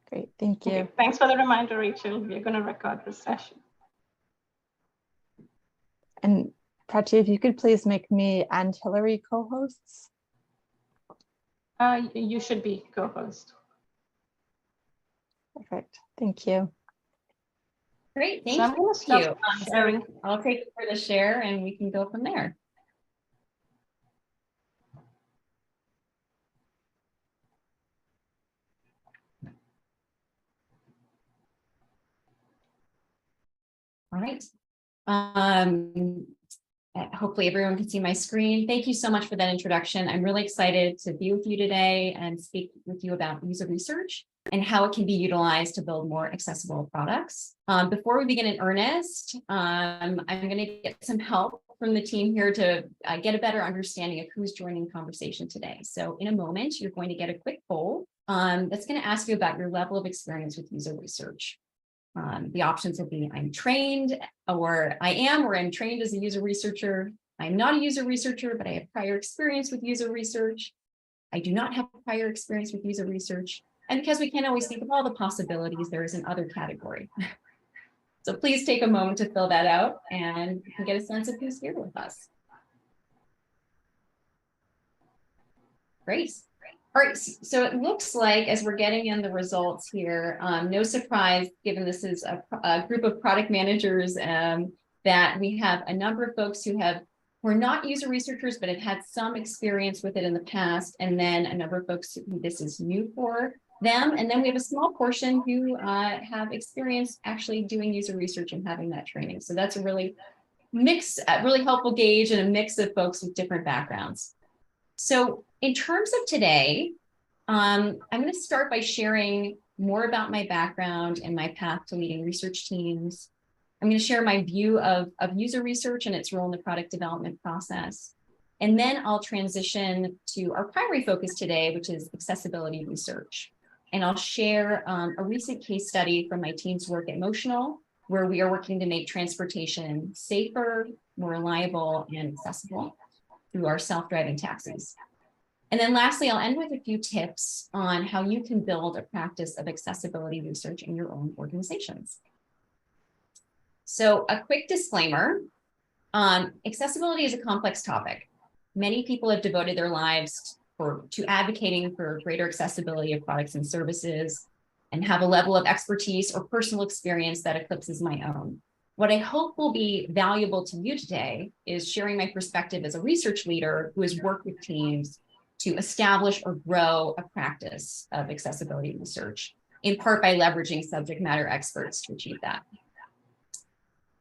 Great, thank you. Okay, thanks for the reminder, Rachel. We're going to record this session. And Prachi, if you could please make me and Hillary co-hosts. You should be co-host. Perfect, thank you. Great, So I'm going to stop you. sharing. I'll take it for the share and we can go from there. All right. Hopefully everyone can see my screen. Thank you so much for that introduction. I'm really excited to be with you today and speak with you about user research and how it can be utilized to build more accessible products. Before we begin in earnest, I'm going to get some help from the team here to get a better understanding of who's joining the conversation today. So in a moment, you're going to get a quick poll that's going to ask you about your level of experience with user research. The options will be I'm trained, or I am, or I'm trained as a user researcher. I'm not a user researcher, but I have prior experience with user research. I do not have prior experience with user research. And because we can't always think of all the possibilities, there is an other category. So please take a moment to fill that out and you can get a sense of who's here with us. Great. All right, so it looks like as we're getting in the results here, no surprise, given this is a group of product managers, that we have a number of folks who are not user researchers, but have had some experience with it in the past, and then a number of folks who this is new for them, and then we have a small portion who have experience actually doing user research and having that training. So that's a really really helpful gauge and a mix of folks with different backgrounds. So in terms of today, I'm going to start by sharing more about my background and my path to leading research teams. I'm going to share my view of user research and its role in the product development process. And then I'll transition to our primary focus today, which is accessibility research. And I'll share a recent case study from my team's work at Motional, where we are working to make transportation safer, more reliable, and accessible through our self-driving taxis. And then lastly, I'll end with a few tips on how you can build a practice of accessibility research in your own organizations. So a quick disclaimer, accessibility is a complex topic. Many people have devoted their lives to advocating for greater accessibility of products and services and have a level of expertise or personal experience that eclipses my own. What I hope will be valuable to you today is sharing my perspective as a research leader who has worked with teams to establish or grow a practice of accessibility research, in part by leveraging subject matter experts to achieve that.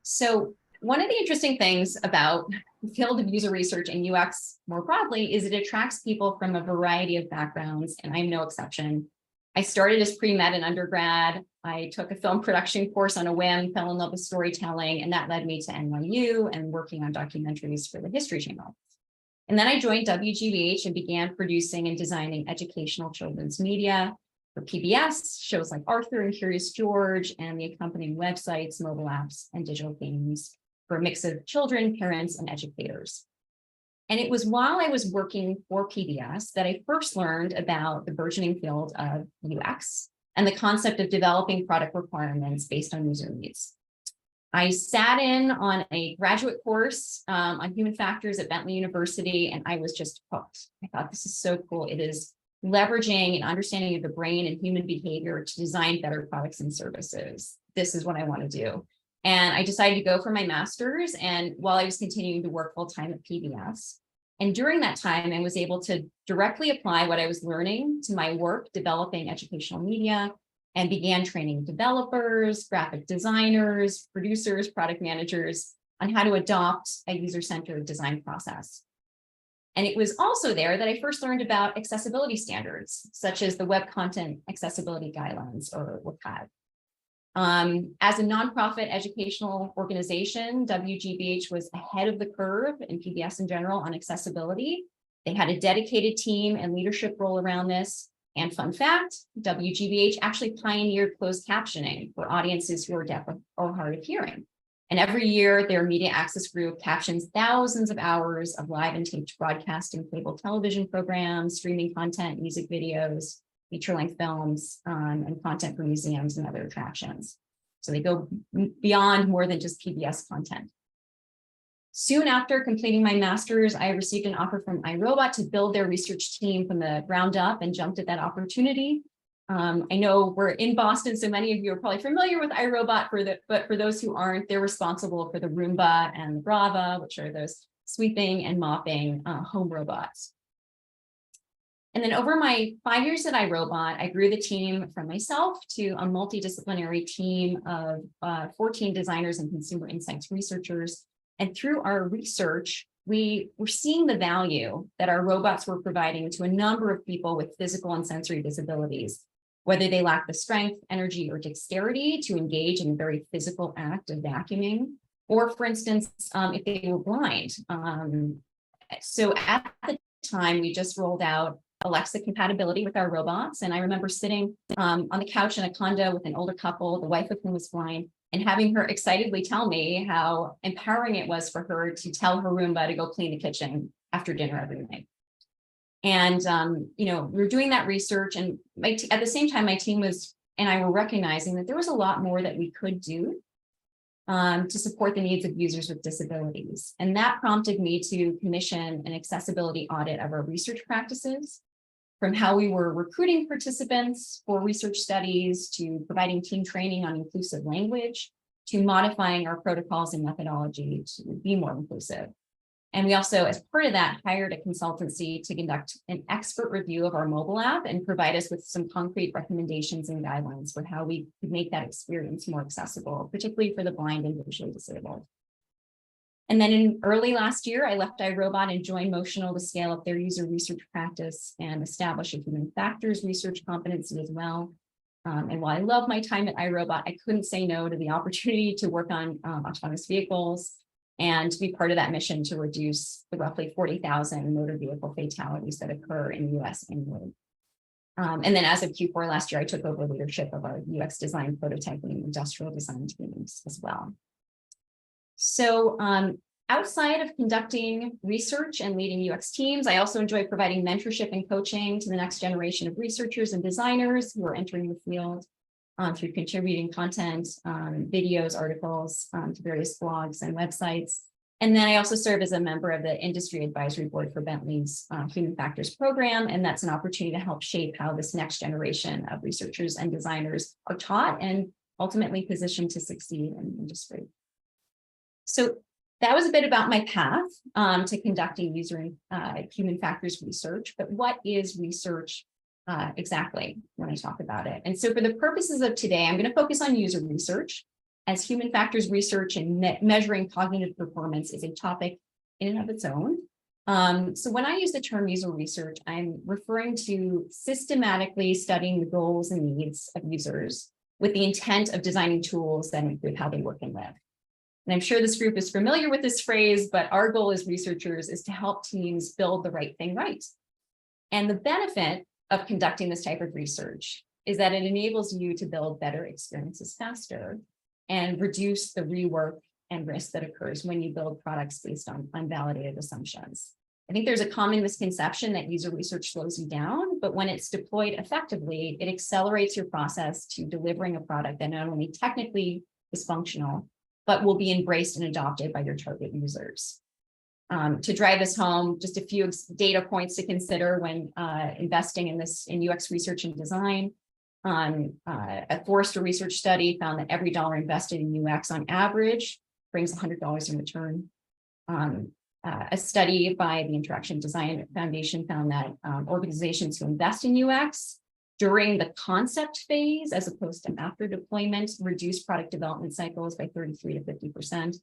So one of the interesting things about the field of user research and UX more broadly is it attracts people from a variety of backgrounds, and I'm no exception. I started as pre-med in undergrad. I took a film production course on a whim, fell in love with storytelling, and that led me to NYU and working on documentaries for the History Channel. And then I joined WGBH and began producing and designing educational children's media for PBS, shows like Arthur and Curious George, and the accompanying websites, mobile apps, and digital games for a mix of children, parents, and educators. And it was while I was working for PBS that I first learned about the burgeoning field of UX and the concept of developing product requirements based on user needs. I sat in on a graduate course on human factors at Bentley University, and I was just hooked. I thought, this is so cool. It is leveraging an understanding of the brain and human behavior to design better products and services. This is what I want to do. And I decided to go for my master's, and while I was continuing to work full-time at PBS. And during that time, I was able to directly apply what I was learning to my work developing educational media, and began training developers, graphic designers, producers, product managers on how to adopt a user-centered design process. And it was also there that I first learned about accessibility standards, such as the Web Content Accessibility Guidelines, or WCAG. As a nonprofit educational organization, WGBH was ahead of the curve, and PBS in general, on accessibility. They had a dedicated team and leadership role around this. And fun fact, WGBH actually pioneered closed captioning for audiences who are deaf or hard of hearing. And every year, their media access group captions thousands of hours of live and taped broadcast and cable television programs, streaming content, music videos, feature-length films, and content for museums and other attractions. So they go beyond more than just PBS content. Soon after completing my master's, I received an offer from iRobot to build their research team from the ground up and jumped at that opportunity. I know we're in Boston, so many of you are probably familiar with iRobot, but for those who aren't, they're responsible for the Roomba and the Braava, which are those sweeping and mopping home robots. And then over my 5 years at iRobot, I grew the team from myself to a multidisciplinary team of 14 designers and consumer insights researchers. And through our research, we were seeing the value that our robots were providing to a number of people with physical and sensory disabilities, whether they lack the strength, energy, or dexterity to engage in a very physical act of vacuuming, or for instance, if they were blind. So at the time, we just rolled out Alexa compatibility with our robots. And I remember sitting on the couch in a condo with an older couple, the wife of whom was blind, and having her excitedly tell me how empowering it was for her to tell her Roomba to go clean the kitchen after dinner every night. And, we were doing that research, and at the same time, my team and I were recognizing that there was a lot more that we could do to support the needs of users with disabilities. And that prompted me to commission an accessibility audit of our research practices, from how we were recruiting participants for research studies, to providing team training on inclusive language, to modifying our protocols and methodology to be more inclusive. And we also, as part of that, hired a consultancy to conduct an expert review of our mobile app and provide us with some concrete recommendations and guidelines for how we could make that experience more accessible, particularly for the blind and visually disabled. And then in early last year, I left iRobot and joined Motional to scale up their user research practice and establish a human factors research competency as well. And while I love my time at iRobot, I couldn't say no to the opportunity to work on autonomous vehicles and to be part of that mission to reduce the roughly 40,000 motor vehicle fatalities that occur in the US annually. And then as of Q4 last year, I took over leadership of our UX design, prototyping, and industrial design teams as well. So outside of conducting research and leading UX teams, I also enjoy providing mentorship and coaching to the next generation of researchers and designers who are entering the field through contributing content, videos, articles to various blogs and websites. And then I also serve as a member of the industry advisory board for Bentley's Human Factors program. And that's an opportunity to help shape how this next generation of researchers and designers are taught and ultimately positioned to succeed in the industry. So that was a bit about my path to conducting user human factors research, but what is research exactly when I talk about it? And so for the purposes of today, I'm going to focus on user research, as human factors research and measuring cognitive performance is a topic in and of its own. So when I use the term user research, I'm referring to systematically studying the goals and needs of users with the intent of designing tools that improve how they work and live. And I'm sure this group is familiar with this phrase, but our goal as researchers is to help teams build the right thing right. And the benefit of conducting this type of research is that it enables you to build better experiences faster and reduce the rework and risk that occurs when you build products based on unvalidated assumptions. I think there's a common misconception that user research slows you down, but when it's deployed effectively, it accelerates your process to delivering a product that not only technically is functional, but will be embraced and adopted by your target users. To drive this home, just a few data points to consider when investing in UX research and design. A Forrester research study found that every dollar invested in UX on average brings $100 in return. A study by the Interaction Design Foundation found that organizations who invest in UX during the concept phase, as opposed to after deployment, reduce product development cycles by 33 to 50%.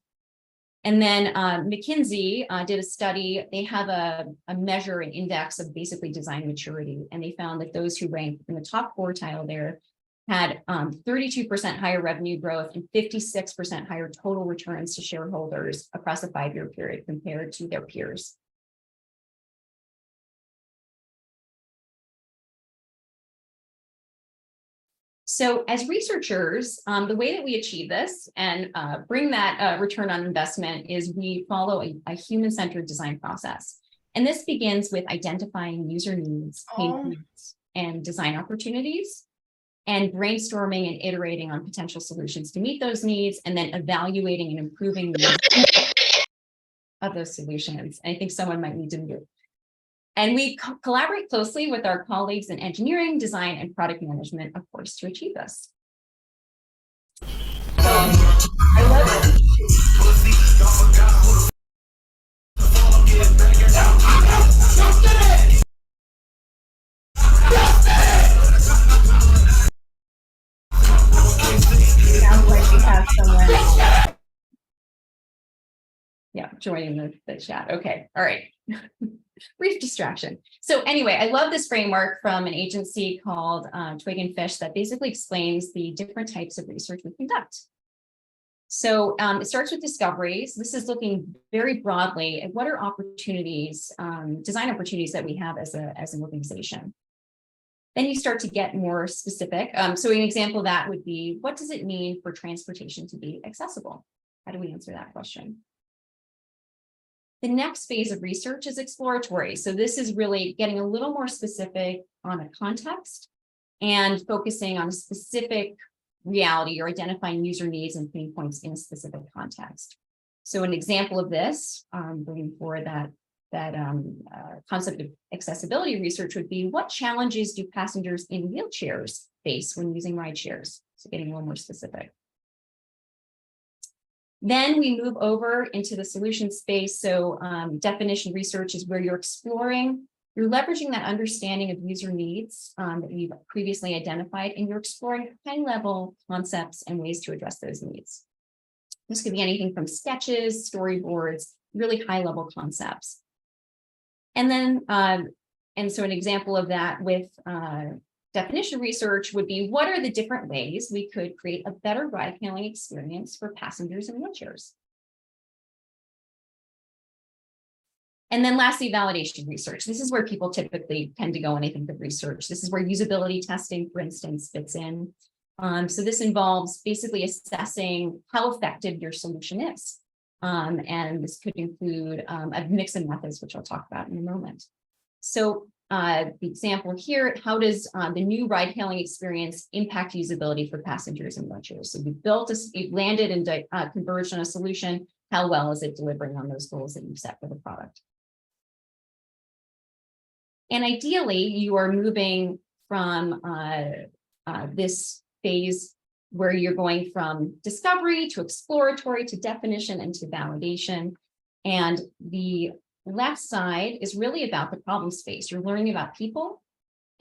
And then McKinsey did a study. They have a measure, an index of basically design maturity. And they found that those who ranked in the top quartile there had 32% higher revenue growth and 56% higher total returns to shareholders across a 5-year period compared to their peers. So as researchers, the way that we achieve this and bring that return on investment is we follow a human-centered design process. And this begins with identifying user needs, pain points, and design opportunities, and brainstorming and iterating on potential solutions to meet those needs, and then evaluating and improving the use of those solutions. And I think someone might need to mute. And we collaborate closely with our colleagues in engineering, design, and product management, of course, to achieve this. I love it. Sounds like we have someone. Yeah, joining the chat. Okay, all right. Brief distraction. So anyway, I love this framework from an agency called Twig and Fish that basically explains the different types of research we conduct. So it starts with discoveries. This is looking very broadly at what are opportunities, design opportunities that we have as an organization. Then you start to get more specific. So an example of that would be, what does it mean for transportation to be accessible? How do we answer that question? The next phase of research is exploratory. So this is really getting a little more specific on a context and focusing on a specific reality or identifying user needs and pain points in a specific context. So an example of this, bringing forward that concept of accessibility research would be, what challenges do passengers in wheelchairs face when using ride shares? So getting a little more specific. Then we move over into the solution space. So definition research is where you're leveraging that understanding of user needs that you've previously identified, and you're exploring high-level concepts and ways to address those needs. This could be anything from sketches, storyboards, really high-level concepts. And then, and so an example of that with definition research would be, what are the different ways we could create a better ride-hailing experience for passengers in wheelchairs? And then lastly, validation research. This is where people typically tend to go when they think of research. This is where usability testing, for instance, fits in. So this involves basically assessing how effective your solution is. And this could include a mix of methods, which I'll talk about in a moment. So the example here, how does the new ride-hailing experience impact usability for passengers in wheelchairs? So we've landed and converged on a solution. How well is it delivering on those goals that you've set for the product? And ideally, you are moving from this phase where you're going from discovery to exploratory to definition and to validation. And the left side is really about the problem space. You're learning about people,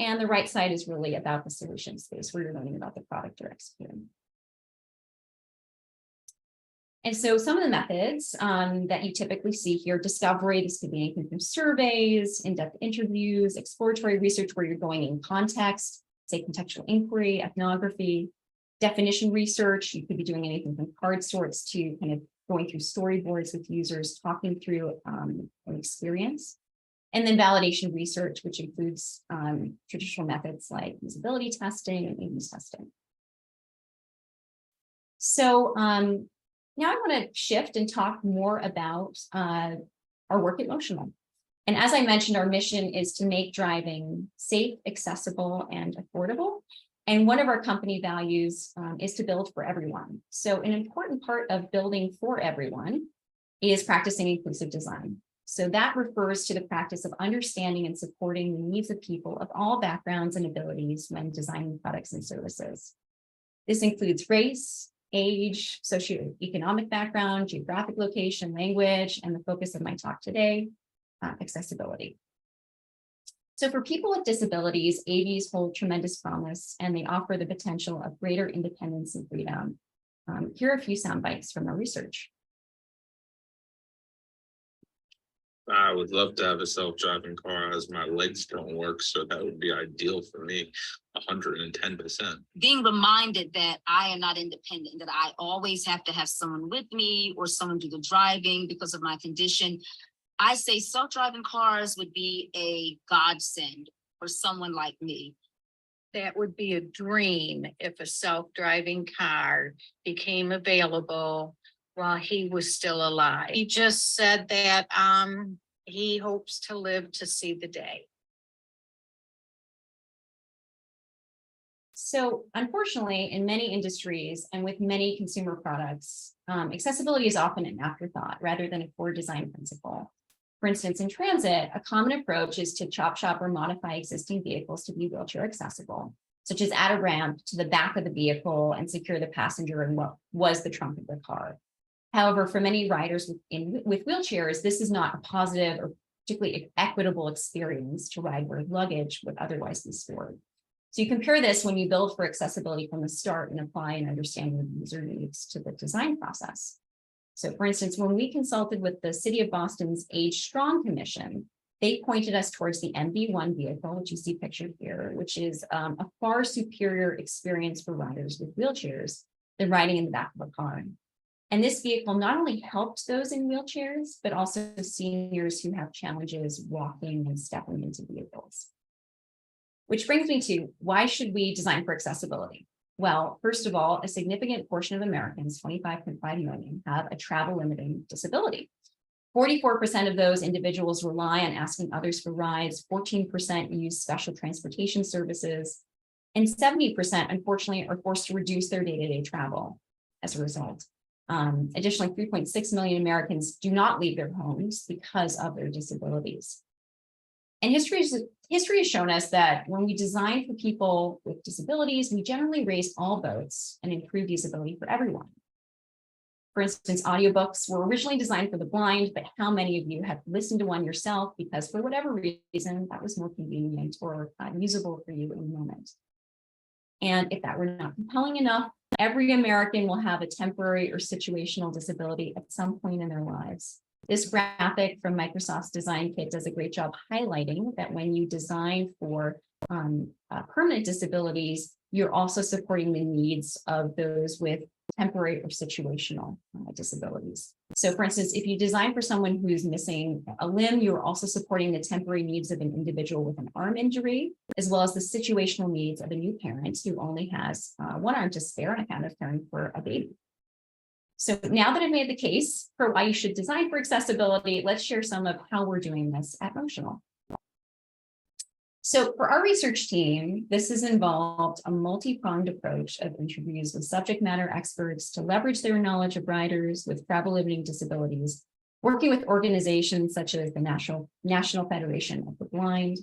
and the right side is really about the solution space where you're learning about the product you're executing. And so some of the methods that you typically see here, discovery, this could be anything from surveys, in-depth interviews, exploratory research where you're going in context, say contextual inquiry, ethnography, definition research. You could be doing anything from card sorts to kind of going through storyboards with users, talking through an experience. And then validation research, which includes traditional methods like usability testing and A/B testing. So now I want to shift and talk more about our work at Motional. And as I mentioned, our mission is to make driving safe, accessible, and affordable. And one of our company values is to build for everyone. So an important part of building for everyone is practicing inclusive design. So that refers to the practice of understanding and supporting the needs of people of all backgrounds and abilities when designing products and services. This includes race, age, socioeconomic background, geographic location, language, and the focus of my talk today, accessibility. So for people with disabilities, AVs hold tremendous promise, and they offer the potential of greater independence and freedom. Here are a few sound bites from our research. I would love to have a self-driving car, as my legs don't work, so that would be ideal for me, 110%. Being reminded that I am not independent, that I always have to have someone with me or someone do the driving because of my condition. I say self-driving cars would be a godsend for someone like me. That would be a dream if a self-driving car became available while he was still alive. He just said that he hopes to live to see the day. So unfortunately, in many industries and with many consumer products, accessibility is often an afterthought rather than a core design principle. For instance, in transit, a common approach is to chop shop or modify existing vehicles to be wheelchair accessible, such as add a ramp to the back of the vehicle and secure the passenger in what was the trunk of the car. However, for many riders with wheelchairs, this is not a positive or particularly equitable experience to ride where luggage would otherwise be stored. So you compare this when you build for accessibility from the start and apply an understanding of user needs to the design process. So for instance, when we consulted with the City of Boston's Age Strong Commission, they pointed us towards the MV1 vehicle, which you see pictured here, which is a far superior experience for riders with wheelchairs than riding in the back of a car. And this vehicle not only helped those in wheelchairs, but also seniors who have challenges walking and stepping into vehicles. Which brings me to, why should we design for accessibility? Well, first of all, a significant portion of Americans, 25.5 million, have a travel limiting disability. 44% of those individuals rely on asking others for rides, 14% use special transportation services, and 70%, unfortunately, are forced to reduce their day-to-day travel as a result. Additionally, 3.6 million Americans do not leave their homes because of their disabilities. And history has shown us that when we design for people with disabilities, we generally raise all boats and improve usability for everyone. For instance, audiobooks were originally designed for the blind, but how many of you have listened to one yourself because for whatever reason, that was more convenient or usable for you in the moment? And if that were not compelling enough, every American will have a temporary or situational disability at some point in their lives. This graphic from Microsoft's Design Kit does a great job highlighting that when you design for permanent disabilities, you're also supporting the needs of those with temporary or situational disabilities. So for instance, if you design for someone who's missing a limb, you're also supporting the temporary needs of an individual with an arm injury, as well as the situational needs of a new parent who only has one arm to spare on account of caring for a baby. So now that I've made the case for why you should design for accessibility, let's share some of how we're doing this at Motional. So for our research team, this has involved a multi-pronged approach of interviews with subject matter experts to leverage their knowledge of riders with travel limiting disabilities, working with organizations such as the National Federation of the Blind,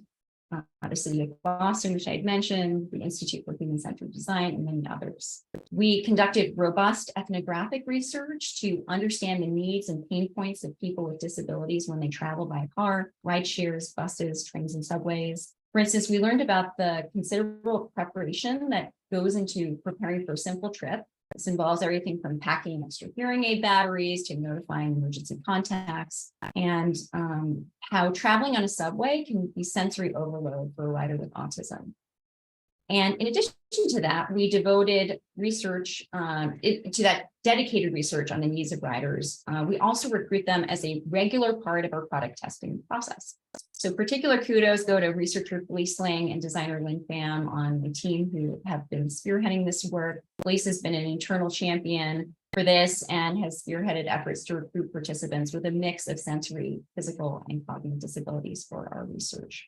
the City of Boston, which I had mentioned, the Institute for Human-Centered Design, and many others. We conducted robust ethnographic research to understand the needs and pain points of people with disabilities when they travel by car, ride shares, buses, trains, and subways. For instance, we learned about the considerable preparation that goes into preparing for a simple trip. This involves everything from packing extra hearing aid batteries to notifying emergency contacts, and how traveling on a subway can be sensory overload for a rider with autism. And in addition to that, we devoted research to that dedicated research on the needs of riders. We also recruit them as a regular part of our product testing process. So particular kudos go to researcher Felice Lang and designer Lynn Pham on the team who have been spearheading this work. Felice has been an internal champion for this and has spearheaded efforts to recruit participants with a mix of sensory, physical, and cognitive disabilities for our research.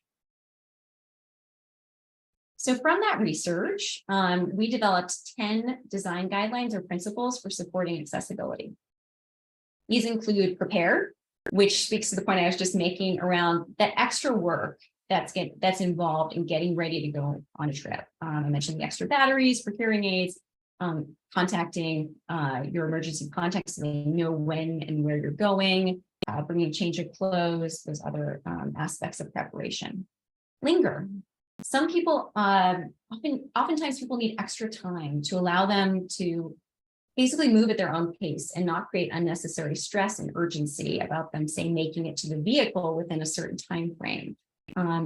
So from that research, we developed 10 design guidelines or principles for supporting accessibility. These include prepare, which speaks to the point I was just making around that extra work that's involved in getting ready to go on a trip. I mentioned the extra batteries for hearing aids, contacting your emergency contacts so they know when and where you're going, bringing a change of clothes, those other aspects of preparation. Linger. Some people, oftentimes people need extra time to allow them to basically move at their own pace and not create unnecessary stress and urgency about them, say, making it to the vehicle within a certain time frame.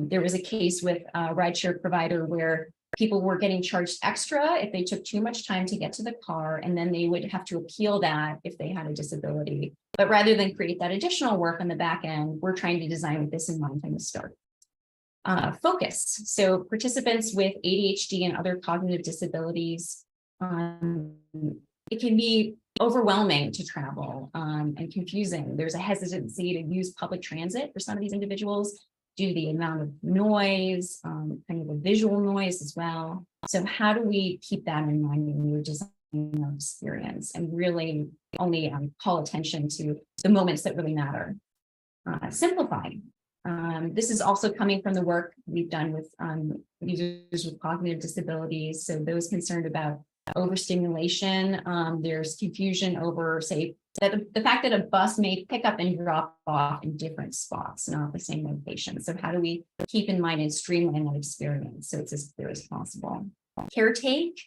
There was a case with a rideshare provider where people were getting charged extra if they took too much time to get to the car, and then they would have to appeal that if they had a disability. But rather than create that additional work on the back end, we're trying to design with this in mind from the start. Focus. So participants with ADHD and other cognitive disabilities, it can be overwhelming to travel and confusing. There's a hesitancy to use public transit for some of these individuals. due to the amount of noise, kind of the visual noise as well. So how do we keep that in mind when we're designing our experience and really only call attention to the moments that really matter? Simplifying. This is also coming from the work we've done with users with cognitive disabilities. So those concerned about overstimulation, there's confusion over, say, that the fact that a bus may pick up and drop off in different spots, not the same location. So how do we keep in mind and streamline that experience so it's as clear as possible? Caretake.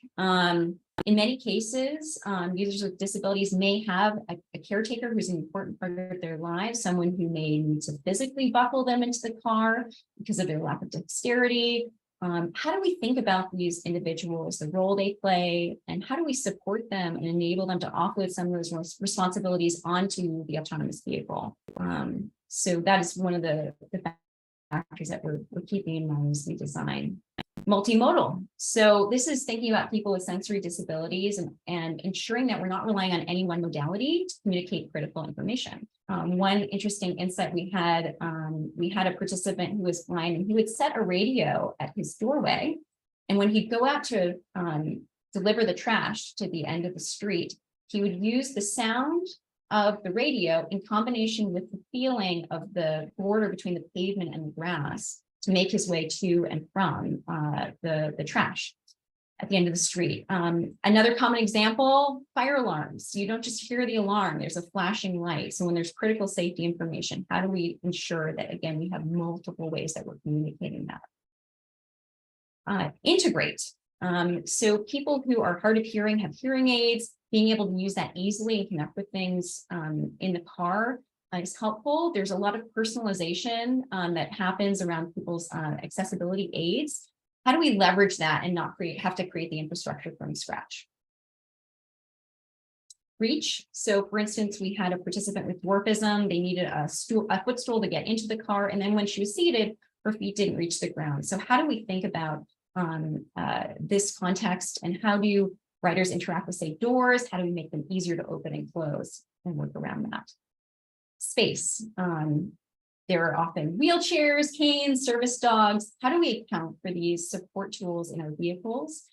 In many cases, users with disabilities may have a caretaker who's an important part of their lives, someone who may need to physically buckle them into the car because of their lack of dexterity. How do we think about these individuals, the role they play, and how do we support them and enable them to offload some of those responsibilities onto the autonomous vehicle? So that is one of the factors that we're keeping in mind as we design. Multimodal. So this is thinking about people with sensory disabilities and ensuring that we're not relying on any one modality to communicate critical information. One interesting insight we had a participant who was blind and he would set a radio at his doorway. And when he'd go out to deliver the trash to the end of the street, he would use the sound of the radio in combination with the feeling of the border between the pavement and the grass to make his way to and from the trash at the end of the street. Another common example, fire alarms. You don't just hear the alarm, there's a flashing light. So when there's critical safety information, how do we ensure that, again, we have multiple ways that we're communicating that? Integrate. So people who are hard of hearing have hearing aids, being able to use that easily and connect with things in the car is helpful. There's a lot of personalization that happens around people's accessibility aids. How do we leverage that and not have to create the infrastructure from scratch? Reach. So for instance, we had a participant with dwarfism. They needed a footstool to get into the car. And then when she was seated, her feet didn't reach the ground. So how do we think about this context and how do riders interact with, say, doors? How do we make them easier to open and close and work around that? Space. There are often wheelchairs, canes, service dogs. How do we account for these support tools in our vehicles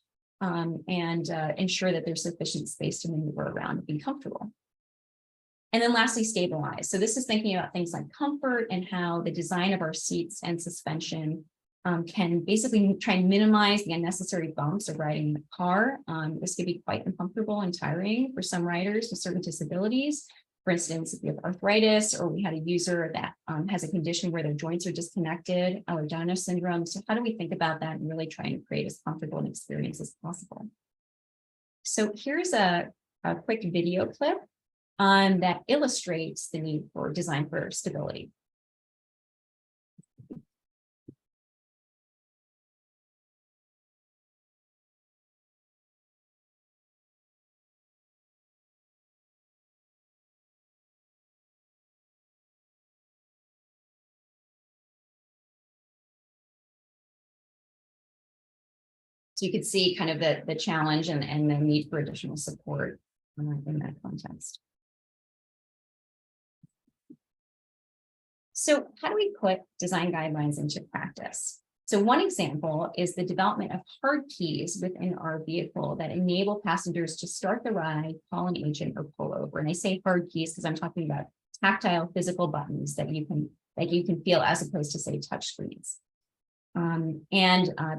and ensure that there's sufficient space to maneuver around and be comfortable? And then lastly, stabilize. So this is thinking about things like comfort and how the design of our seats and suspension can basically try and minimize the unnecessary bumps of riding in the car. This could be quite uncomfortable and tiring for some riders with certain disabilities. For instance, if we have arthritis or we had a user that has a condition where their joints are disconnected, Ehlers-Danlos syndrome. So how do we think about that and really try and create as comfortable an experience as possible? So here's a quick video clip that illustrates the need for design for stability. So you could see kind of the challenge and the need for additional support in that context. So how do we put design guidelines into practice? So one example is the development of hard keys within our vehicle that enable passengers to start the ride, call an agent, or pull over. And I say hard keys because I'm talking about tactile physical buttons that you can feel as opposed to, say, touch screens.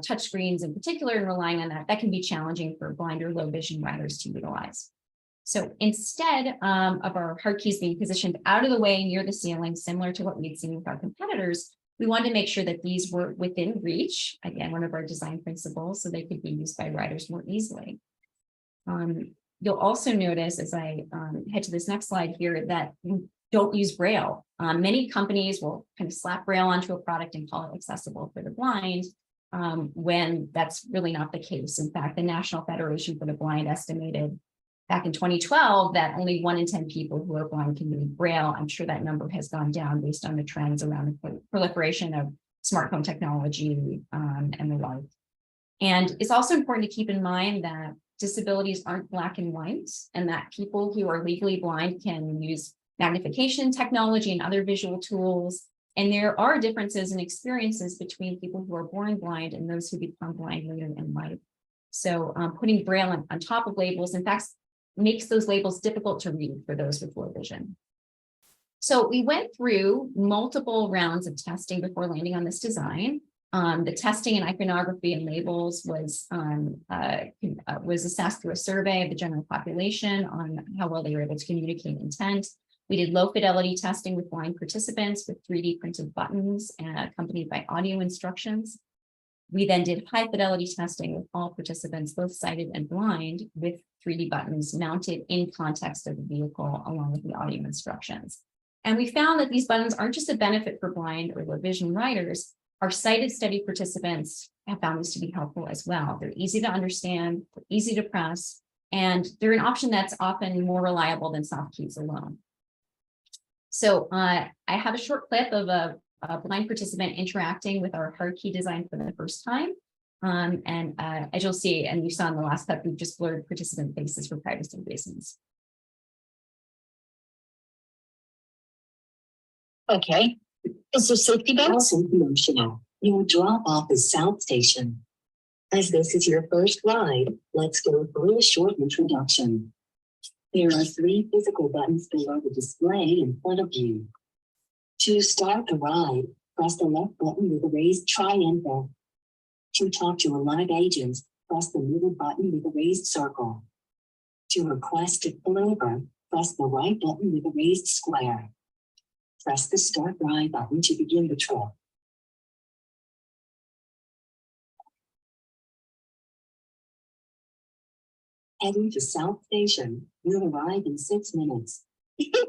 Touch screens in particular, and relying on that can be challenging for blind or low vision riders to utilize. So instead of our hard keys being positioned out of the way near the ceiling, similar to what we'd seen with our competitors, we wanted to make sure that these were within reach, again, one of our design principles, so they could be used by riders more easily. You'll also notice as I head to this next slide here that we don't use Braille. Many companies will kind of slap Braille onto a product and call it accessible for the blind, when that's really not the case. In fact, the National Federation for the Blind estimated back in 2012 that only 1 in 10 people who are blind can read Braille. I'm sure that number has gone down based on the trends around the proliferation of smartphone technology and the like. And it's also important to keep in mind that disabilities aren't black and white, and that people who are legally blind can use magnification technology and other visual tools. And there are differences in experiences between people who are born blind and those who become blind later in life. So putting Braille on top of labels, in fact, makes those labels difficult to read for those with low vision. So we went through multiple rounds of testing before landing on this design. The testing in iconography and labels was assessed through a survey of the general population on how well they were able to communicate intent. We did low fidelity testing with blind participants with 3D printed buttons and accompanied by audio instructions. We then did high fidelity testing with all participants, both sighted and blind, with 3D buttons mounted in context of the vehicle along with the audio instructions. And we found that these buttons aren't just a benefit for blind or low vision riders. Our sighted study participants have found this to be helpful as well. They're easy to understand, they're easy to press, and they're an option that's often more reliable than soft keys alone. So I have a short clip of a blind participant interacting with our hard key design for the first time. As you'll see, and you saw in the last clip, we've just blurred participant faces for privacy reasons. Okay. Is there safety belts? Informational. Your drop off is South Station. As this is your first ride, let's go through a short introduction. There are 3 physical buttons below the display in front of you. To start the ride, press the left button with the raised triangle. To talk to a live agent, press the middle button with the raised circle. To request to pull over, press the right button with the raised square. Press the start ride button to begin the trip. Heading to South Station, you'll arrive in 6 minutes. Excited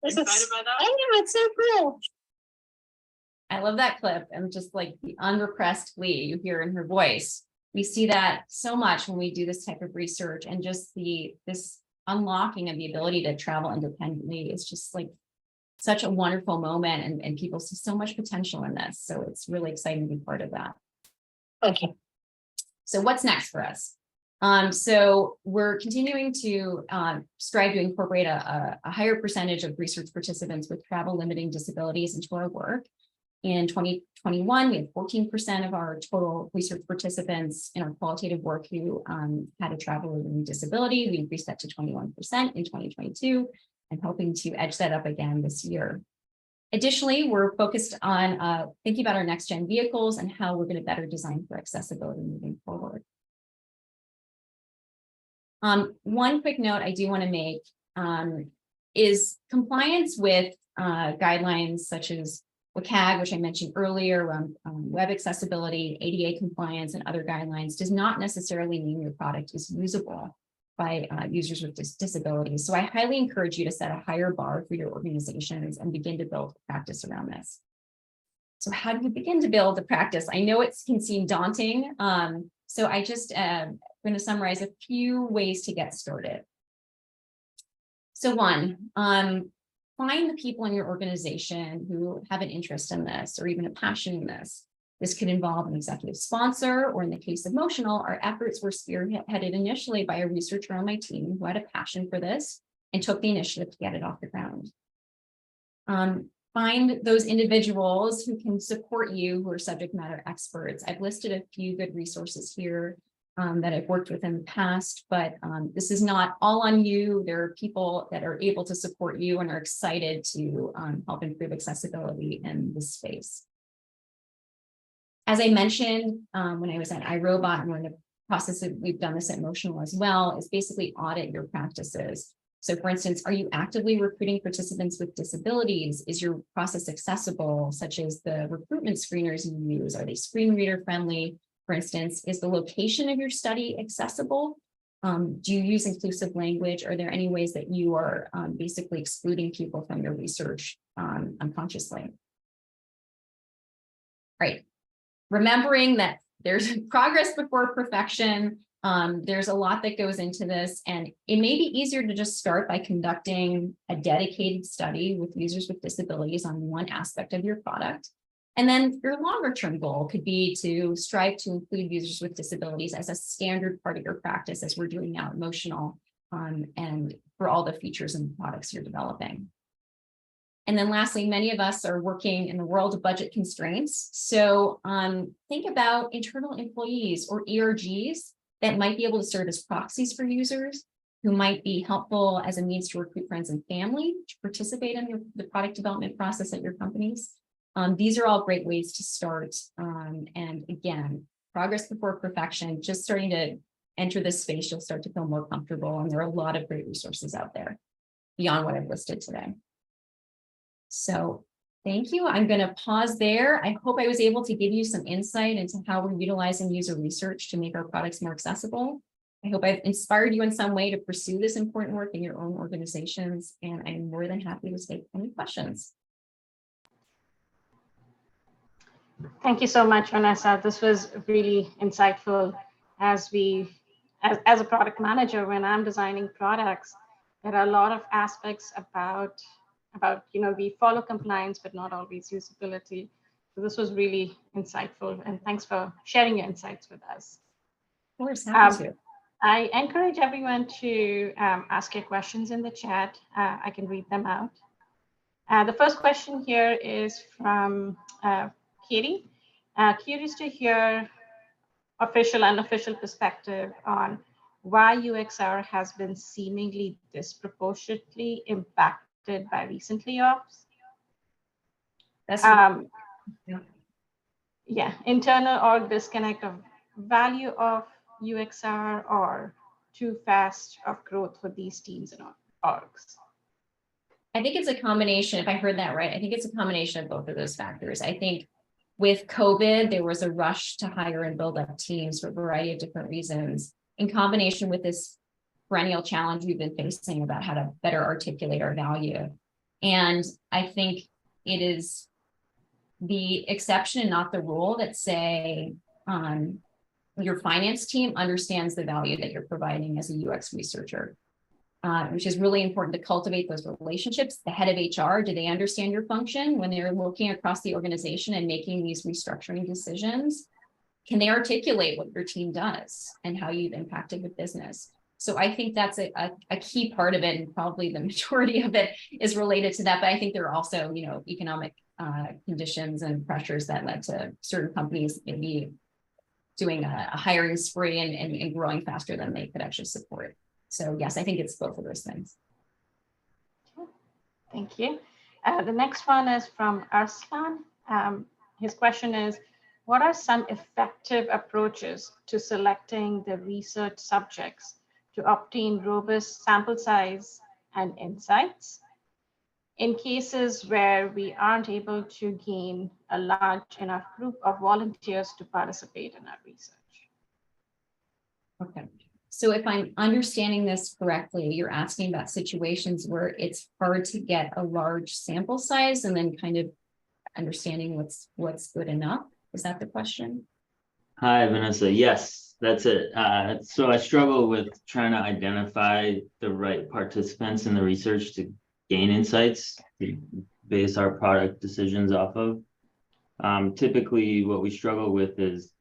by that? I know, it's so cool. I love that clip and just like the unrepressed glee you hear in her voice. We see that so much when we do this type of research, and just this unlocking of the ability to travel independently is just like such a wonderful moment, and people see so much potential in this. So it's really exciting to be part of that. Okay. So what's next for us? So we're continuing to strive to incorporate a higher percentage of research participants with travel limiting disabilities into our work. In 2021, we had 14% of our total research participants in our qualitative work who had a travel limiting disability. We increased that to 21% in 2022 and hoping to edge that up again this year. Additionally, we're focused on thinking about our next gen vehicles and how we're going to better design for accessibility moving forward. One quick note I do want to make is compliance with guidelines such as WCAG, which I mentioned earlier, around web accessibility, ADA compliance, and other guidelines does not necessarily mean your product is usable by users with disabilities. So I highly encourage you to set a higher bar for your organizations and begin to build a practice around this. So how do you begin to build a practice? I know it can seem daunting. So I just going to summarize a few ways to get started. So one, find the people in your organization who have an interest in this or even a passion in this. This could involve an executive sponsor, or in the case of Motional, our efforts were spearheaded initially by a researcher on my team who had a passion for this and took the initiative to get it off the ground. Find those individuals who can support you, who are subject matter experts. I've listed a few good resources here that I've worked with in the past, but this is not all on you. There are people that are able to support you and are excited to help improve accessibility in this space. As I mentioned, when I was at iRobot, and we're in the process of, we've done this at Motional as well, is basically audit your practices. So for instance, are you actively recruiting participants with disabilities? Is your process accessible, such as the recruitment screeners you use? Are they screen reader friendly? For instance, is the location of your study accessible? Do you use inclusive language? Are there any ways that you are basically excluding people from your research unconsciously? Right. Remembering that there's progress before perfection. There's a lot that goes into this, and it may be easier to just start by conducting a dedicated study with users with disabilities on one aspect of your product. And then your longer term goal could be to strive to include users with disabilities as a standard part of your practice, as we're doing now at Motional, and for all the features and products you're developing. And then lastly, many of us are working in the world of budget constraints. So think about internal employees or ERGs that might be able to serve as proxies for users, who might be helpful as a means to recruit friends and family to participate in the product development process at your companies. These are all great ways to start. And again, progress before perfection, just starting to enter this space, you'll start to feel more comfortable. And there are a lot of great resources out there beyond what I've listed today. So thank you. I'm going to pause there. I hope I was able to give you some insight into how we're utilizing user research to make our products more accessible. I hope I've inspired you in some way to pursue this important work in your own organizations, and I'm more than happy to take any questions. Thank you so much, Vanessa. This was really insightful. As a product manager, when I'm designing products, there are a lot of aspects about we follow compliance, but not always usability. So this was really insightful, and thanks for sharing your insights with us. Of course, happy to. I encourage everyone to ask your questions in the chat. I can read them out. The first question here is from Katie. Curious to hear official and unofficial perspective on why UXR has been seemingly disproportionately impacted by recent layoffs. That's yeah, internal org disconnect of value of UXR or too fast of growth for these teams and orgs. I think it's a combination, if I heard that right, I think it's a combination of both of those factors. I think with COVID, there was a rush to hire and build up teams for a variety of different reasons, in combination with this perennial challenge we've been facing about how to better articulate our value. And I think it is the exception and not the rule that say your finance team understands the value that you're providing as a UX researcher. Which is really important to cultivate those relationships. The head of HR, do they understand your function when they're looking across the organization and making these restructuring decisions? Can they articulate what your team does and how you've impacted the business? So I think that's a key part of it, and probably the majority of it is related to that. But I think there are also, economic conditions and pressures that led to certain companies maybe doing a hiring spree and growing faster than they could actually support. So yes, I think it's both of those things. Thank you. The next one is from Arslan. His question is, what are some effective approaches to selecting the research subjects to obtain robust sample size and insights in cases where we aren't able to gain a large enough group of volunteers to participate in our research? Okay. So if I'm understanding this correctly, you're asking about situations where it's hard to get a large sample size and then kind of understanding what's good enough. Is that the question? Hi, Vanessa. Yes, that's it. So I struggle with trying to identify the right participants in the research to gain insights to base our product decisions off of. Typically, what we struggle with is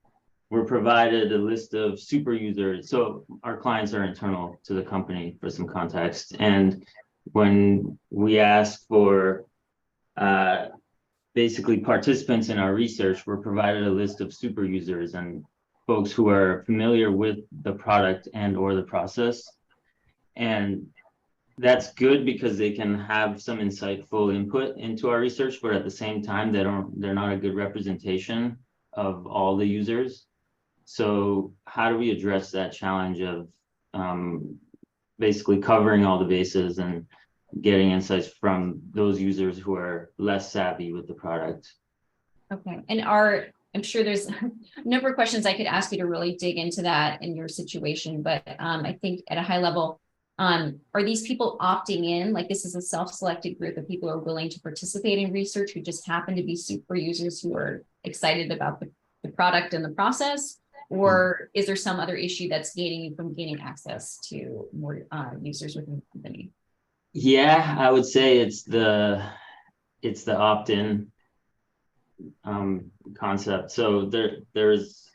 we're provided a list of super users. So our clients are internal to the company, for some context. And when we ask for basically participants in our research, we're provided a list of super users and folks who are familiar with the product and or the process. And that's good because they can have some insightful input into our research, but at the same time, they're not a good representation of all the users. So how do we address that challenge of basically covering all the bases and getting insights from those users who are less savvy with the product? Okay. And I'm sure there's a number of questions I could ask you to really dig into that in your situation, but I think at a high level, are these people opting in? Like this is a self-selected group of people who are willing to participate in research who just happen to be super users who are excited about the product and the process? Or is there some other issue that's gating you from gaining access to more users within the company? Yeah, I would say it's the opt-in concept. So there's,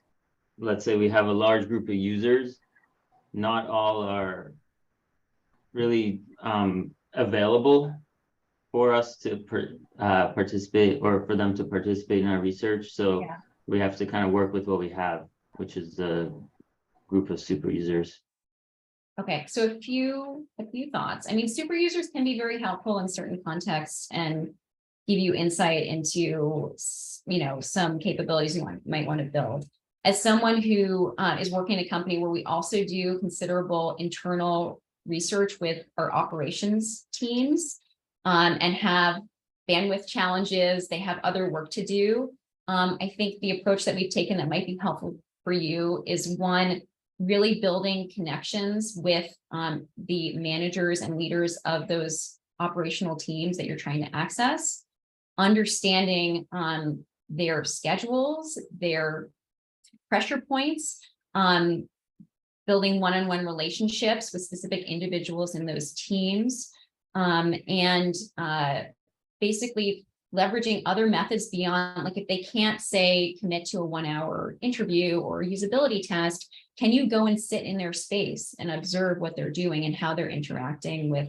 let's say we have a large group of users. Not all are really available for us to participate, or for them to participate in our research. So Yeah. we have to kind of work with what we have, which is the group of super users. Okay, so a few thoughts. I mean, super users can be very helpful in certain contexts and give you insight into, some capabilities you might want to build. As someone who is working in a company where we also do considerable internal research with our operations teams, and have bandwidth challenges, they have other work to do. I think the approach that we've taken that might be helpful for you is, one, really building connections with the managers and leaders of those operational teams that you're trying to access, understanding their schedules, their pressure points, building one-on-one relationships with specific individuals in those teams, and basically leveraging other methods beyond, like, if they can't, say, commit to a 1-hour interview or usability test, can you go and sit in their space and observe what they're doing and how they're interacting with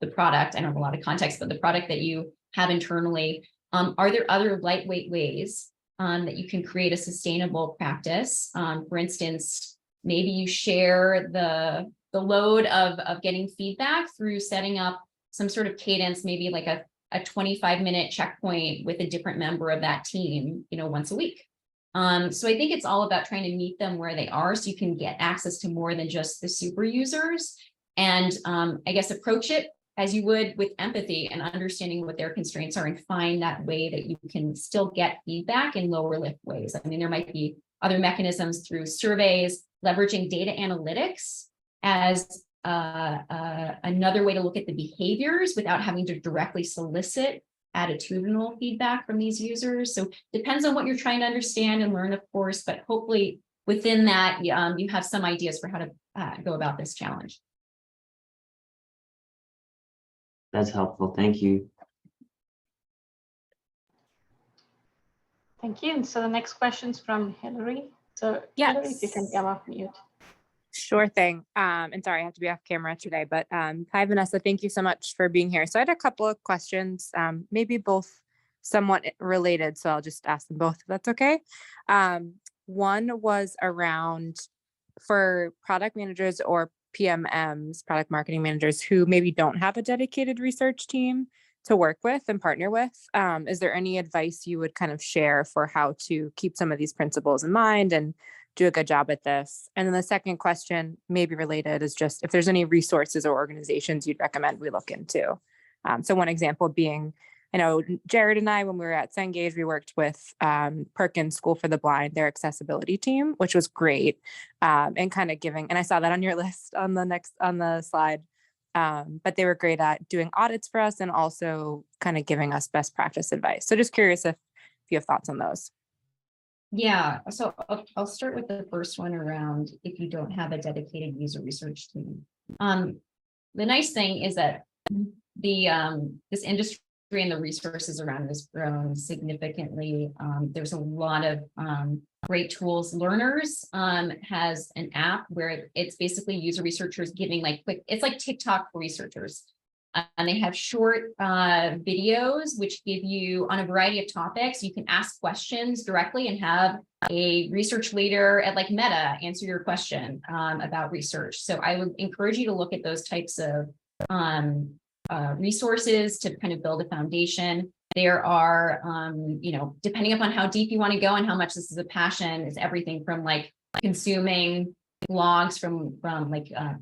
the product? I don't have a lot of context, but the product that you have internally. Are there other lightweight ways that you can create a sustainable practice? For instance, maybe you share the load of getting feedback through setting up some sort of cadence, maybe like a 25-minute checkpoint with a different member of that team, once a week. So I think it's all about trying to meet them where they are, so you can get access to more than just the super users, and I guess approach it as you would with empathy and understanding what their constraints are, and find that way that you can still get feedback in lower lift ways. I mean, there might be other mechanisms through surveys, leveraging data analytics as another way to look at the behaviors without having to directly solicit attitudinal feedback from these users. So depends on what you're trying to understand and learn, of course, but hopefully within that, you have some ideas for how to go about this challenge. That's helpful. Thank you. Thank you. And so the next question is from Hillary. So Hillary, if you can come off mute. Sure thing. And sorry, I have to be off camera today, but hi, Vanessa, thank you so much for being here. So I had a couple of questions, maybe both somewhat related, so I'll just ask them both if that's okay. One was around, for product managers or PMMs, product marketing managers, who maybe don't have a dedicated research team to work with and partner with. Is there any advice you would kind of share for how to keep some of these principles in mind and do a good job at this? And then the second question, maybe related, is just if there's any resources or organizations you'd recommend we look into. So one example being, I know Jared and I, when we were at Cengage, we worked with Perkins School for the Blind, their accessibility team, which was great, and kind of giving, and I saw that on your list on the slide, but they were great at doing audits for us and also kind of giving us best practice advice. So just curious if you have thoughts on those. Yeah, so I'll start with the first one around if you don't have a dedicated user research team. The nice thing is that this industry and the resources around it has grown significantly. There's a lot of great tools. Learners has an app where it's basically user researchers giving it's like TikTok for researchers. And they have short videos which give you, on a variety of topics, you can ask questions directly and have a research leader at Meta answer your question about research. So I would encourage you to look at those types of resources to kind of build a foundation. There are, depending upon how deep you want to go and how much this is a passion, it's everything from consuming blogs from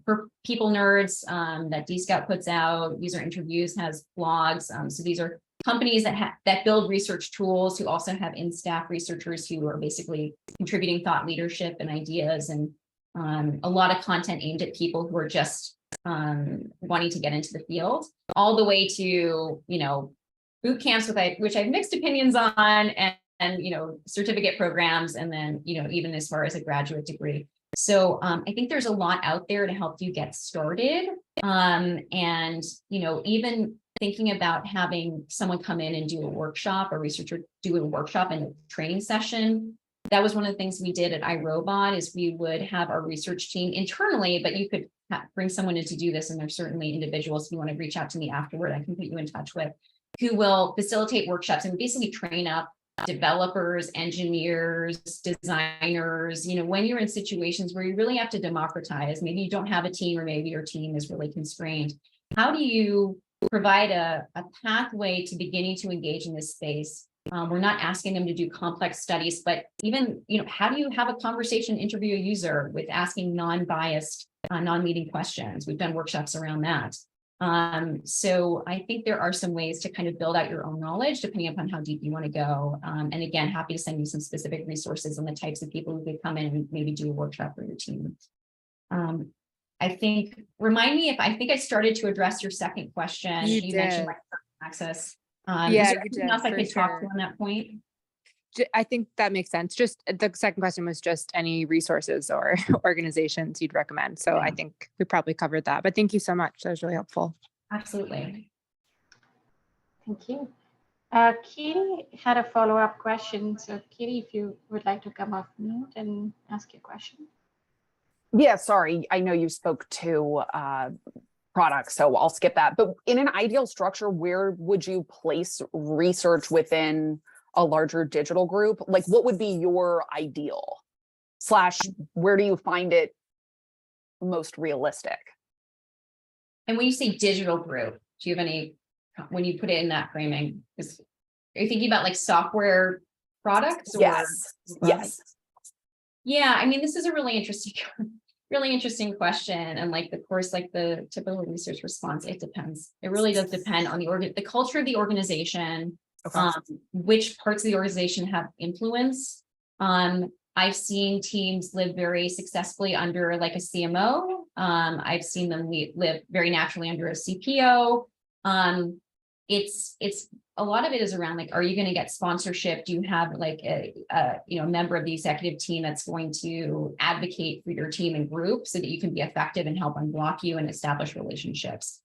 for people nerds that DScout puts out. User Interviews has blogs. So these are companies that build research tools who also have in-staff researchers who are basically contributing thought leadership and ideas, and a lot of content aimed at people who are just wanting to get into the field, all the way to boot camps which I have mixed opinions on, and certificate programs, and then even as far as a graduate degree. So I think there's a lot out there to help you get started. And even thinking about having someone come in and do a workshop, a researcher do a workshop and a training session. That was one of the things we did at iRobot, is we would have our research team internally, but you could bring someone in to do this, and there's certainly individuals, if you want to reach out to me afterward, I can put you in touch with, who will facilitate workshops and basically train up developers, engineers, designers, when you're in situations where you really have to democratize, maybe you don't have a team, or maybe your team is really constrained. How do you provide a pathway to beginning to engage in this space? We're not asking them to do complex studies, but even, how do you have a conversation, interview a user with asking non-biased, non-leading questions? We've done workshops around that. So I think there are some ways to kind of build out your own knowledge depending upon how deep you want to go. And again, happy to send you some specific resources on the types of people who could come in and maybe do a workshop for your team. I think, remind me if I think I started to address your second question. You mentioned did. access. Yeah, is there you anything did, else I for could talk to sure. on that point? I think that makes sense. Just the second question was just any resources or organizations you'd recommend. So I think we probably covered that, but thank you so much. That was really helpful. Absolutely. Thank you. Katie had a follow-up question. So Katie, if you would like to come off mute and ask your question. Yeah, sorry. I know you spoke to products, so I'll skip that. But in an ideal structure, where would you place research within a larger digital group? Like, what would be your ideal / where do you find it most realistic? And when you say digital group, do you have any, when you put it in that framing, are you thinking about like software products? Or Yes. Yeah, I mean, this is a really interesting question. And like, of course, like the typical research response, it depends. It really does depend on the culture of the organization, Okay. which parts of the organization have influence. I've seen teams live very successfully under like a CMO. I've seen them live very naturally under a CPO. It's a lot of it is around like, are you going to get sponsorship? Do you have like a member of the executive team that's going to advocate for your team and group so that you can be effective and help unblock you and establish relationships?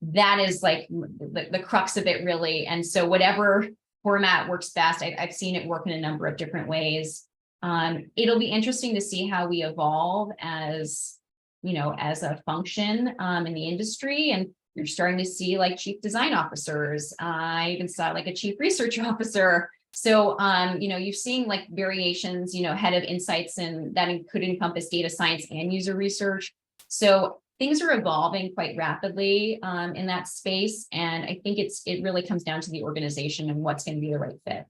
That is like the crux of it, really. And so whatever format works best, I've seen it work in a number of different ways. It'll be interesting to see how we evolve as a function in the industry. And you're starting to see like chief design officers. I even saw like a chief research officer. So, you're seeing like variations, head of insights, and that could encompass data science and user research. So things are evolving quite rapidly in that space. And I think it really comes down to the organization and what's going to be the right fit.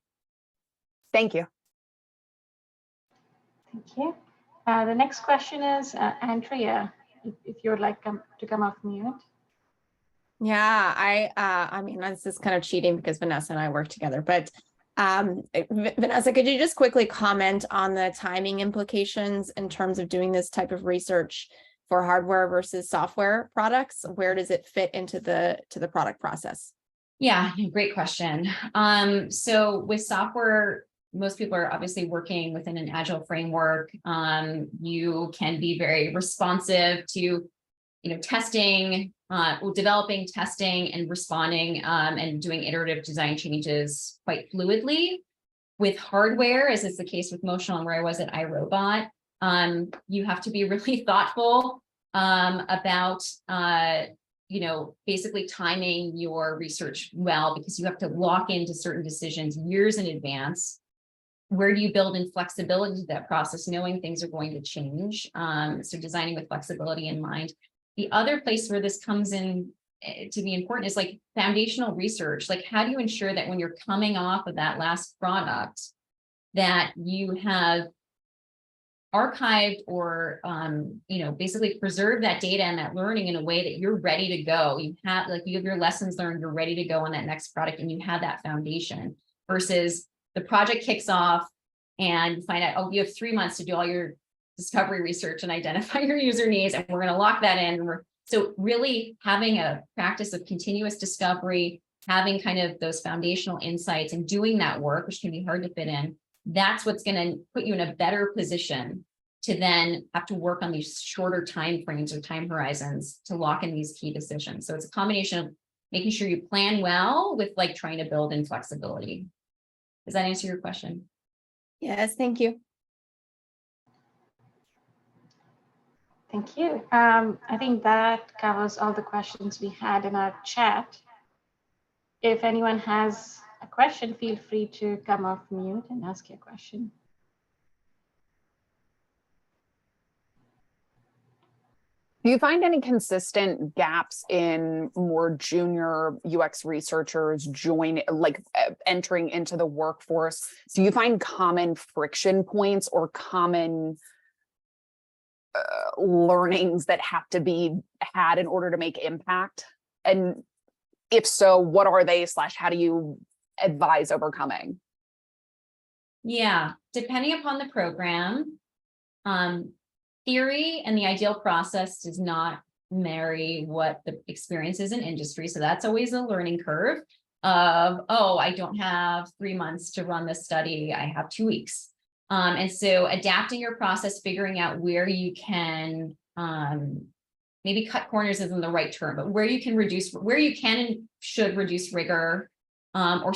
Thank you. Thank you. The next question is Andrea, if you would like to come off mute. Yeah, I mean, this is kind of cheating because Vanessa and I work together, but Vanessa, could you just quickly comment on the timing implications in terms of doing this type of research for hardware versus software products? Where does it fit into the product process? Yeah, great question. So with software, most people are obviously working within an agile framework. You can be very responsive to, testing, developing, testing, and responding, and doing iterative design changes quite fluidly. With hardware, as is the case with Motional and where I was at iRobot, you have to be really thoughtful about, basically timing your research well, because you have to lock into certain decisions years in advance. Where do you build in flexibility to that process, knowing things are going to change? So designing with flexibility in mind. The other place where this comes in to be important is like foundational research. Like, how do you ensure that when you're coming off of that last product, that you have archived or, basically preserve that data and that learning in a way that you're ready to go. You have your lessons learned, you're ready to go on that next product, and you have that foundation versus the project kicks off and you find out, you have 3 months to do all your discovery research and identify your user needs, and we're going to lock that in. So really having a practice of continuous discovery, having kind of those foundational insights and doing that work, which can be hard to fit in, that's what's going to put you in a better position to then have to work on these shorter timeframes or time horizons to lock in these key decisions. So it's a combination of making sure you plan well with like trying to build in flexibility. Does that answer your question? Yes, thank you. Thank you. I think that covers all the questions we had in our chat. If anyone has a question, feel free to come off mute and ask your question. Do you find any consistent gaps in more junior UX researchers entering into the workforce? Do you find common friction points or common learnings that have to be had in order to make impact? And if so, what are they / how do you advise overcoming? Yeah, depending upon the program, theory and the ideal process does not marry what the experience is in industry. So that's always a learning curve of, oh, I don't have 3 months to run this study. I have 2 weeks. And so adapting your process, figuring out where you can, maybe cut corners isn't the right term, but where you can and should reduce rigor, or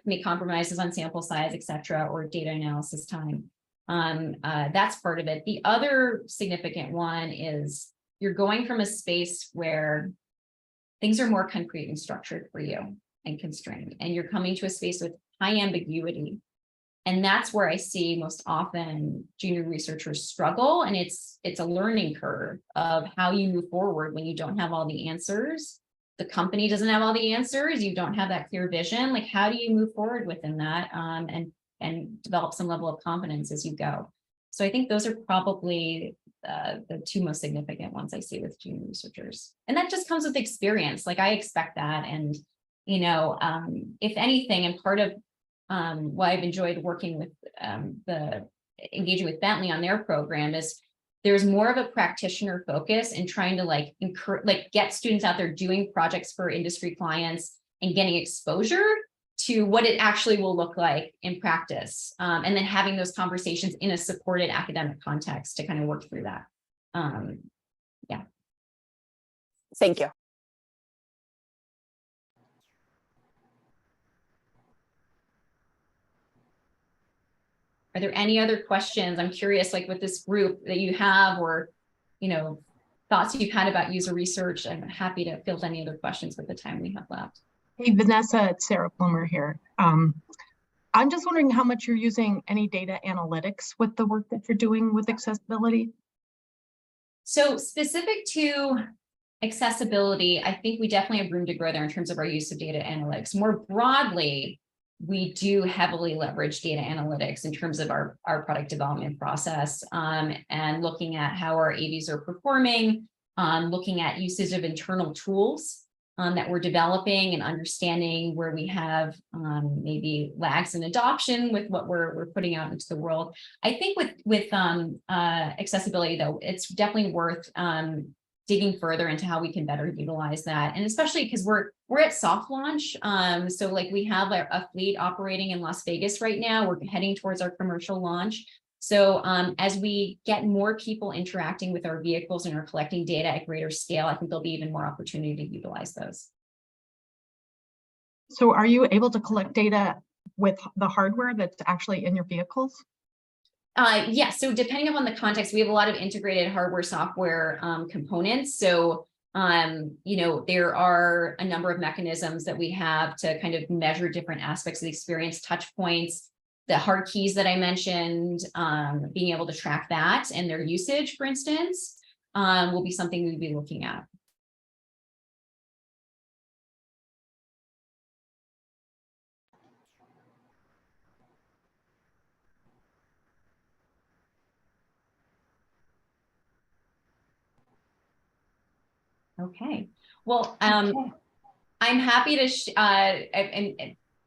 make compromises on sample size, et cetera, or data analysis time. That's part of it. The other significant one is you're going from a space where things are more concrete and structured for you and constrained, and you're coming to a space with high ambiguity. And that's where I see most often junior researchers struggle. And it's a learning curve of how you move forward when you don't have all the answers. The company doesn't have all the answers. You don't have that clear vision. Like, how do you move forward within that and develop some level of confidence as you go? So I think those are probably the two most significant ones I see with junior researchers. And that just comes with experience. Like, I expect that. And, if anything, and part of why I've enjoyed working with engaging with Bentley on their program is there's more of a practitioner focus and trying to get students out there doing projects for industry clients and getting exposure to what it actually will look like in practice. And then having those conversations in a supported academic context to kind of work through that. Yeah. Thank you. Are there any other questions? I'm curious, like with this group that you have, or, thoughts you've had about user research. I'm happy to field any other questions with the time we have left. Hey, Vanessa, it's Sarah Plummer here. I'm just wondering how much you're using any data analytics with the work that you're doing with accessibility? So specific to accessibility, I think we definitely have room to grow there in terms of our use of data analytics. More broadly, we do heavily leverage data analytics in terms of our product development process, and looking at how our AVs are performing, looking at usage of internal tools that we're developing and understanding where we have maybe lags in adoption with what we're putting out into the world. I think with accessibility, though, it's definitely worth digging further into how we can better utilize that. And especially because we're at soft launch. So like we have a fleet operating in Las Vegas right now. We're heading towards our commercial launch. So as we get more people interacting with our vehicles and are collecting data at greater scale, I think there'll be even more opportunity to utilize those. So are you able to collect data with the hardware that's actually in your vehicles? Yeah, so depending upon the context, we have a lot of integrated hardware software components. So, there are a number of mechanisms that we have to kind of measure different aspects of the experience, touch points, the hard keys that I mentioned, being able to track that and their usage, for instance, will be something we'd be looking at. Okay, well, I'm happy to,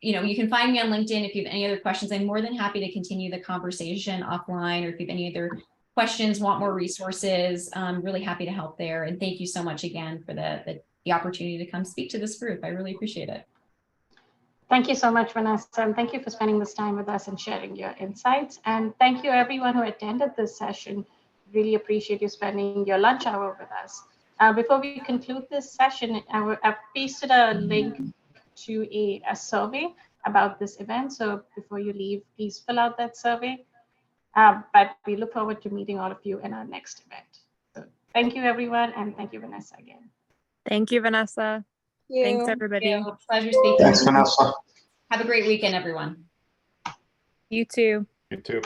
you can find me on LinkedIn if you have any other questions. I'm more than happy to continue the conversation offline, or if you have any other questions, want more resources, I'm really happy to help there. And thank you so much again for the opportunity to come speak to this group. I really appreciate it. Thank you so much, Vanessa, and thank you for spending this time with us and sharing your insights. And thank you everyone who attended this session. Really appreciate you spending your lunch hour with us. Before we conclude this session, I've pasted a link to a survey about this event. So before you leave, please fill out that survey. But we look forward to meeting all of you in our next event. So Thank you, everyone, and thank you, Vanessa, again. Thank you, Vanessa. Thanks, everybody. Pleasure speaking. Thanks, with you. Vanessa. Have a great weekend, everyone. You too. You too.